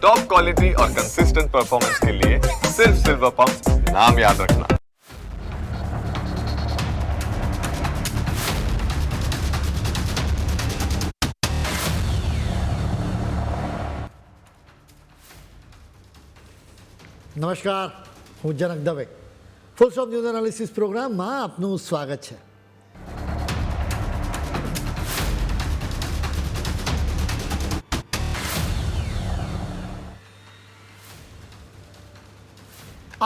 Top quality और consistent performance के लिए सिर्फ सिल्वर पंप नाम याद रखना। નમસ્કાર, હું Janak Dave. Full stop news analysis પ્રોગ્રામમાં આપનું સ્વાગત છે.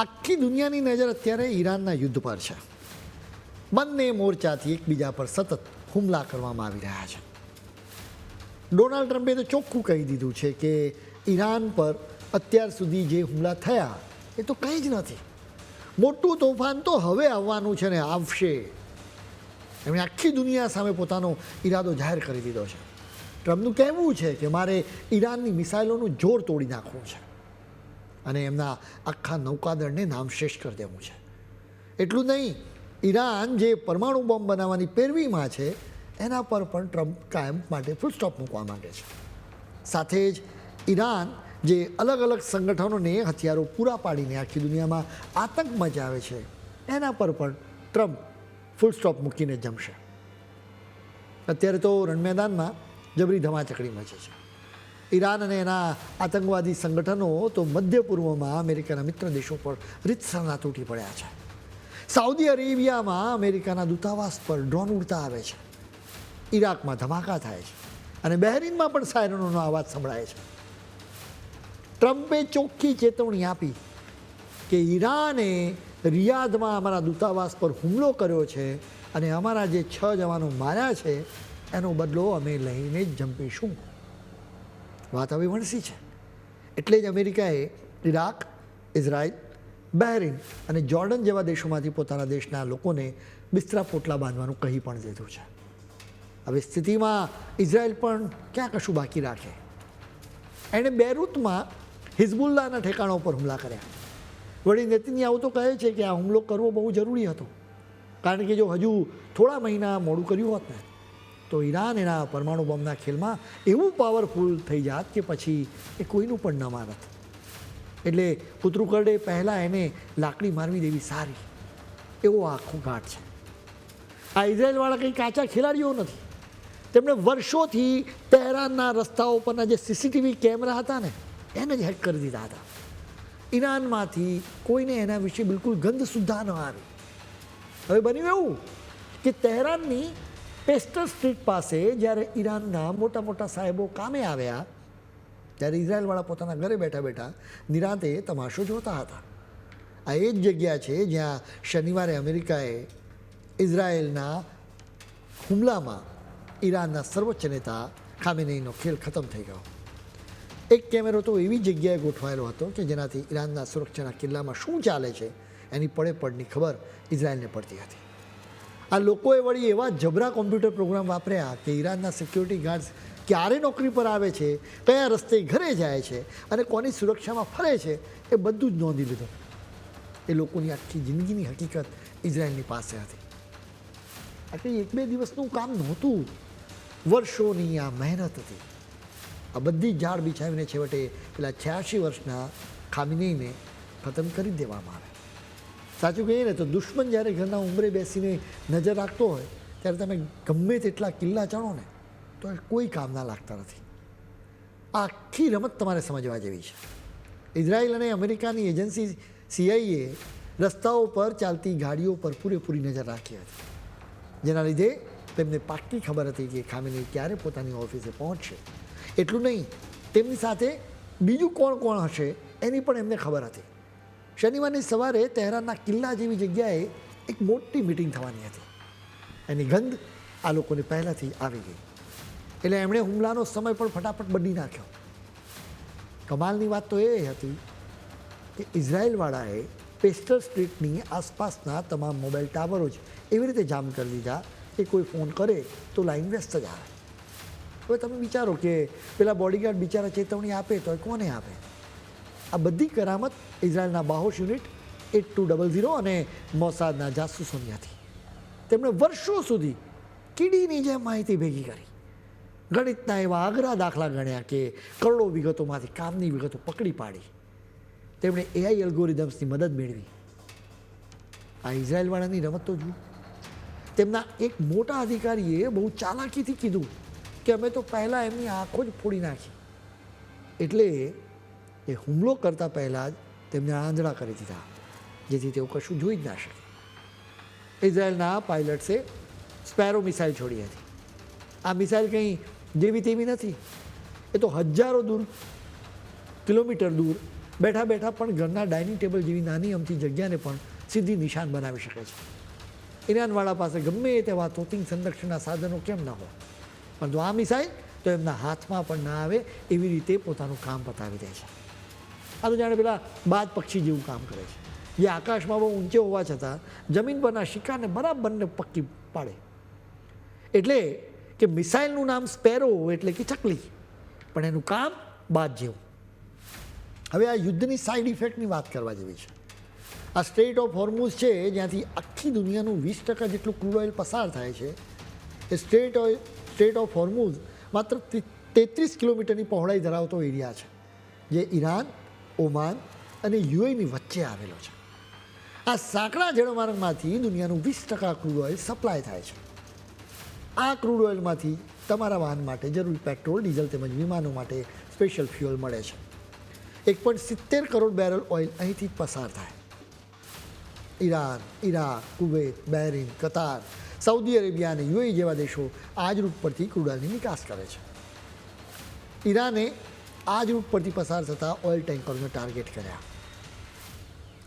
આખી દુનિયાની નજર અત્યારે ઈરાનના યુદ્ધ પર છે. બંને મોરચાથી એકબીજા પર સતત હુમલા કરવામાં આવી રહ્યા છે. ડોનાલ્ડ ટ્રમ્પે તો ચોખ્ખું કહી દીધું છે કે ઈરાન પર અત્યાર સુધી જે હુમલા થયા એ તો કંઈ જ નથી. મોટું તોફાન તો હવે આવવાનું છે ને આવશે. એમણે આખી દુનિયા સામે પોતાનો ઈરાદો જાહેર કરી દીધો છે. ટ્રમ્પનું કહેવું છે કે મારે ઈરાનની મિસાઇલોનું જોર તોડી નાખવું છે અને એમના આખા નૌકાદળને નામશેષ કરી દેવું છે. એટલું નહીં, ઈરાન જે પરમાણુ બોમ્બ બનાવવાની પેરવીમાં છે એના પર પણ ટ્રમ્પ કાયમ માટે ફૂલ સ્ટોપ મૂકવા માંગે છે. સાથે જ ઈરાન જે અલગ અલગ સંગઠનોને હથિયારો પૂરા પાડીને આખી દુનિયામાં આતંક મચાવે છે એના પર પણ ટ્રમ્પ ફૂલ સ્ટોપ મૂકીને જમશે. અત્યારે તો રણમેદાનમાં જબરી ધમાચકડી મચે છે. ઈરાન અને એના આતંકવાદી સંગઠનો તો મધ્ય પૂર્વમાં અમેરિકાના મિત્ર દેશો પર રીતસરના તૂટી પડ્યા છે. સાઉદી અરેબિયામાં અમેરિકાના દૂતાવાસ પર ડ્રોન ઉડતા આવે છે. ઈરાકમાં ધમાકા થાય છે અને બહેરીનમાં પણ સાયરનોનો અવાજ સંભળાય છે. ટ્રમ્પે ચોખ્ખી ચેતવણી આપી કે ઈરાને રિયાધમાં અમારા દૂતાવાસ પર હુમલો કર્યો છે અને અમારા જે 6 જવાનો માર્યા છે એનો બદલો અમે લઈને જ જંપીશું. વાત હવે વણસી છે. એટલે જ અમેરિકાએ ઈરાક, ઇઝરાયલ, બહેરીન અને જોર્ડન જેવા દેશોમાંથી પોતાના દેશના લોકોને બિસ્તરા પોટલા બાંધવાનું કહી પણ દીધું છે. હવે સ્થિતિમાં ઇઝરાયલ પણ ક્યાં કશું બાકી રાખે. એણે બેરૂતમાં હિઝબુલ્લાના ઠેકાણા ઉપર હુમલા કર્યા. વળી નેતન્યાહુ તો કહે છે કે આ હુમલો કરવો બહુ જરૂરી હતો, કારણ કે જો હજુ થોડા મહિના મોડું કર્યું હોત ને તો ઈરાન એના પરમાણુ બોમ્બના ખેલમાં એવું પાવરફુલ થઈ જાત કે પછી એ કોઈનું પણ ન મારત. એટલે કૂતરું કરડે પહેલાં એને લાકડી મારવી દેવી સારી, એવો આખું ઘાટ છે. આ ઇઝરાયલવાળા કંઈ કાચા ખેલાડીઓ નથી. તેમણે વર્ષોથી તહેરાનના રસ્તાઓ પરના જે સીસીટીવી કેમેરા હતા ને એને જ હેક કરી દીધા હતા. ઈરાનમાંથી કોઈને એના વિશે બિલકુલ ગંધ સુદ્ધા ન આવી. હવે બન્યું એવું કે તહેરાનની પેસ્ટર સ્ટ્રીટ પાસે જ્યારે ઈરાનના મોટા મોટા સાહેબો કામે આવ્યા ત્યારે ઇઝરાયલવાળા પોતાના ઘરે બેઠા બેઠા નિરાંતે તમાશો જોતા હતા. આ એ જ જગ્યા છે જ્યાં શનિવારે અમેરિકાએ ઇઝરાયેલના હુમલામાં ઈરાનના સર્વોચ્ચ નેતા ખામેનેઈનો ખેલ ખતમ થઈ ગયો. એક કેમેરો તો એવી જગ્યાએ ગોઠવાયેલો હતો કે જેનાથી ઈરાનના સુરક્ષાના કિલ્લામાં શું ચાલે છે એની પડે પડની ખબર ઇઝરાયલને પડતી હતી. આ લોકોએ વળી એવા જબરા કોમ્પ્યુટર પ્રોગ્રામ વાપર્યા કે ઈરાનના સિક્યોરિટી ગાર્ડ્સ ક્યારે નોકરી પર આવે છે, કયા રસ્તે ઘરે જાય છે અને કોની સુરક્ષામાં ફરે છે એ બધું જ નોંધી લીધું. એ લોકોની આખી જિંદગીની હકીકત ઇઝરાયલની પાસે હતી. આ કંઈ 1-2 દિવસનું કામ નહોતું, વર્ષોની આ મહેનત હતી. આ બધી ઝાડ બિછાવીને છેવટે પેલા 86 વર્ષના ખામેનેઈને ખતમ કરી દેવામાં આવે. સાચું કહીએ ને તો દુશ્મન જ્યારે ઘરના ઉંબરે બેસીને નજર રાખતો હોય ત્યારે તમે ગમે તેટલા કિલ્લા ચણો ને તો એ કોઈ કામના લાગતા નથી. આ આખી રમત તમારે સમજવા જેવી છે. ઇઝરાયલ અને અમેરિકાની એજન્સી CIA રસ્તાઓ પર ચાલતી ગાડીઓ પર પૂરેપૂરી નજર રાખી હતી, જેના લીધે તેમને પાક્કી ખબર હતી કે ખામેનેઈ ક્યારે પોતાની ઓફિસે પહોંચશે. એટલું નહીં, તેમની સાથે બીજું કોણ કોણ હશે એની પણ એમને ખબર હતી. શનિવારની સવારે તહેરાનના કિલ્લા જેવી જગ્યાએ એક મોટી મિટિંગ થવાની હતી. એની ગંધ આ લોકોને પહેલાંથી આવી ગઈ. એટલે એમણે હુમલાનો સમય પણ ફટાફટ બદલી નાખ્યો. કમાલની વાત તો એ હતી કે ઇઝરાયલવાળાએ પેસ્ટર સ્ટ્રીટની આસપાસના તમામ મોબાઈલ ટાવરો જ એવી રીતે જામ કરી દીધા કે કોઈ ફોન કરે તો લાઈન વ્યસ્ત જ આવે. હવે તમે વિચારો કે પેલા બોડીગાર્ડ બિચારા ચેતવણી આપે તો કોને આપે? આ બધી કરામત ઇઝરાયલના બાહોશ યુનિટ 8200 અને મોસાદના જાસૂસોની હતી. તેમણે વર્ષો સુધી કીડીની જેમ માહિતી ભેગી કરી. ગણિતના એવા અઘરા દાખલા ગણ્યા કે કરોડો વિગતોમાંથી કામની વિગતો પકડી પાડી તેમણે એઆઈ એલ્ગોરિધમ્સની મદદ મેળવી. આ ઇઝરાયલવાળાની રમત તો જુઓ. તેમના એક મોટા અધિકારીએ બહુ ચાલાકીથી કીધું કે અમે તો પહેલાં એમની આંખો જ ફોડી નાખી. એટલે એ હુમલો કરતા પહેલાં જ તેમને આંધળા કરી દીધા, જેથી તેઓ કશું જોઈ જ ના શકે. ઇઝરાયલના પાયલટ્સે સ્પેરો મિસાઇલ છોડી હતી. આ મિસાઇલ કંઈ જેવી તેવી નથી. એ તો હજારો કિલોમીટર દૂર બેઠા બેઠા પણ ઘરના ડાઇનિંગ ટેબલ જેવી નાની અમથી જગ્યાને પણ સીધી નિશાન બનાવી શકે છે. ઈરાનવાળા પાસે ગમે તેવા તોતિંગ સંરક્ષણના સાધનો કેમ ન હોય, પરંતુ આ મિસાઇલ તો એમના હાથમાં પણ ના આવે એવી રીતે પોતાનું કામ પતાવી દે છે. આ તો જાણે પેલા બાજ પક્ષી જેવું કામ કરે છે, જે આકાશમાં બહુ ઊંચે હોવા છતાં જમીન પરના શિકારને બરાબરને પક્કી પાડે. એટલે કે મિસાઇલનું નામ સ્પેરો એટલે કે ચકલી, પણ એનું કામ બાજ જેવું. હવે આ યુદ્ધની સાઇડ ઇફેક્ટની વાત કરવા જેવી છે. આ સ્ટ્રેટ ઓફ હોર્મુઝ છે, જ્યાંથી આખી દુનિયાનું 20% જેટલું ક્રૂડ ઓઇલ પસાર થાય છે. એ સ્ટ્રેટ ઓફ હોર્મુઝ માત્ર 33 કિલોમીટરની પહોળાઈ ધરાવતો એરિયા છે, જે ઈરાન, ઓમાન અને યુએઈની વચ્ચે આવેલો છે. આ સાંકડા જળમાર્ગમાંથી દુનિયાનું 20% ક્રૂડ ઓઇલ સપ્લાય થાય છે. આ ક્રૂડ ઓઇલમાંથી તમારા વાહન માટે જરૂરી પેટ્રોલ, ડીઝલ તેમજ વિમાનો માટે સ્પેશિયલ ફ્યુઅલ મળે છે. 1.70 કરોડ બેરલ ઓઇલ અહીંથી જ પસાર થાય. ઈરાન, ઈરાક, કુવૈત, બહેરીન, કતાર, સાઉદી અરેબિયા અને યુએઈ જેવા દેશો આ જ રૂટ પરથી ક્રૂડ ઓઇલની નિકાસ કરે છે. ઈરાને આ જ રૂટ પરથી પસાર થતા ઓઇલ ટેન્કરને ટાર્ગેટ કર્યા.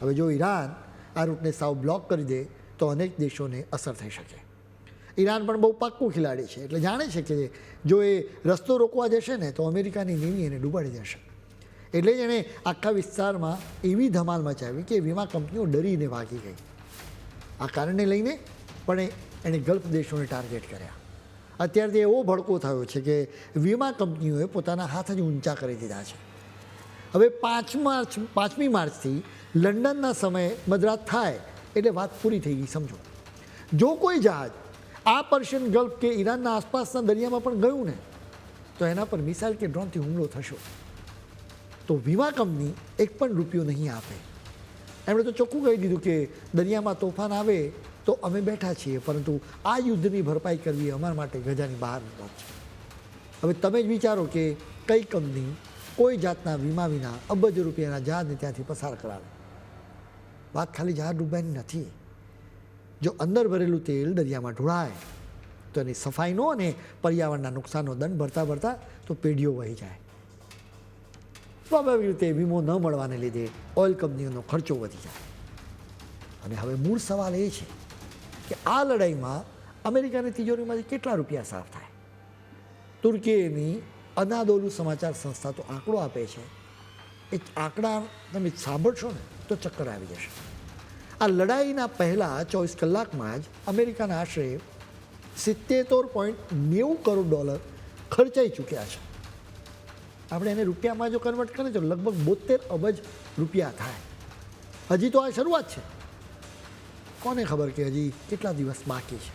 હવે જો ઈરાન આ રૂટને સાવ બ્લોક કરી દે તો અનેક દેશોને અસર થઈ શકે. ઈરાન પણ બહુ પાક્કું ખેલાડી છે, એટલે જાણે છે કે જો એ રસ્તો રોકવા જશે ને તો અમેરિકાની નેવી એને ડૂબાડી દેશે. એટલે જ એણે આખા વિસ્તારમાં એવી ધમાલ મચાવી કે વીમા કંપનીઓ ડરીને ભાગી ગઈ. આ કારણને લઈને પણ એણે ગલ્ફ દેશોને ટાર્ગેટ કર્યા. અત્યારથી એવો ભડકો થયો છે કે વીમા કંપનીઓએ પોતાના હાથ જ ઊંચા કરી દીધા છે. હવે 5મી માર્ચથી લંડનના સમયે મધરાત થાય એટલે વાત પૂરી થઈ ગઈ સમજો. જો કોઈ જહાજ આ પર્શિયન ગલ્ફ કે ઈરાનના આસપાસના દરિયામાં પણ ગયું ને તો એના પર મિસાઇલ કે ડ્રોનથી હુમલો થશો તો વીમા કંપની એક પણ રૂપિયો નહીં આપે. એમણે તો ચોખ્ખું કહી દીધું કે દરિયામાં તોફાન આવે તો અમે બેઠા છીએ, પરંતુ આ યુદ્ધની ભરપાઈ કરવી અમારા માટે ગજાની બહારની વાત છે. હવે તમે જ વિચારો કે કઈ કંપની કોઈ જાતના વીમા વિના અબજો રૂપિયાના જહાજને ત્યાંથી પસાર કરાવે. વાત ખાલી જહાજ ડૂબવાની નથી. જો અંદર ભરેલું તેલ દરિયામાં ઢોળાય તો એની સફાઈનો અને પર્યાવરણના નુકસાનનો દંડ ભરતા ભરતા તો પેઢીઓ વહી જાય. સ્વાભાવિક રીતે વીમો ન મળવાને લીધે ઓઇલ કંપનીઓનો ખર્ચો વધી જાય. અને હવે મૂળ સવાલ એ છે કે આ લડાઈમાં અમેરિકાની તિજોરીમાંથી કેટલા રૂપિયા સાફ થાય. તુર્કીની અનાદોલુ સમાચાર સંસ્થા તો આંકડો આપે છે. એ આંકડા તમે સાંભળશો ને તો ચક્કર આવી જશે. આ લડાઈના પહેલાં 24 કલાકમાં જ અમેરિકાના આશરે $77.90 કરોડ ખર્ચાઈ ચૂક્યા છે. આપણે એને રૂપિયામાં જો કન્વર્ટ કરીએ તો લગભગ 72 અબજ રૂપિયા થાય. હજી તો આ શરૂઆત છે. કોને ખબર કે હજી કેટલા દિવસ બાકી છે.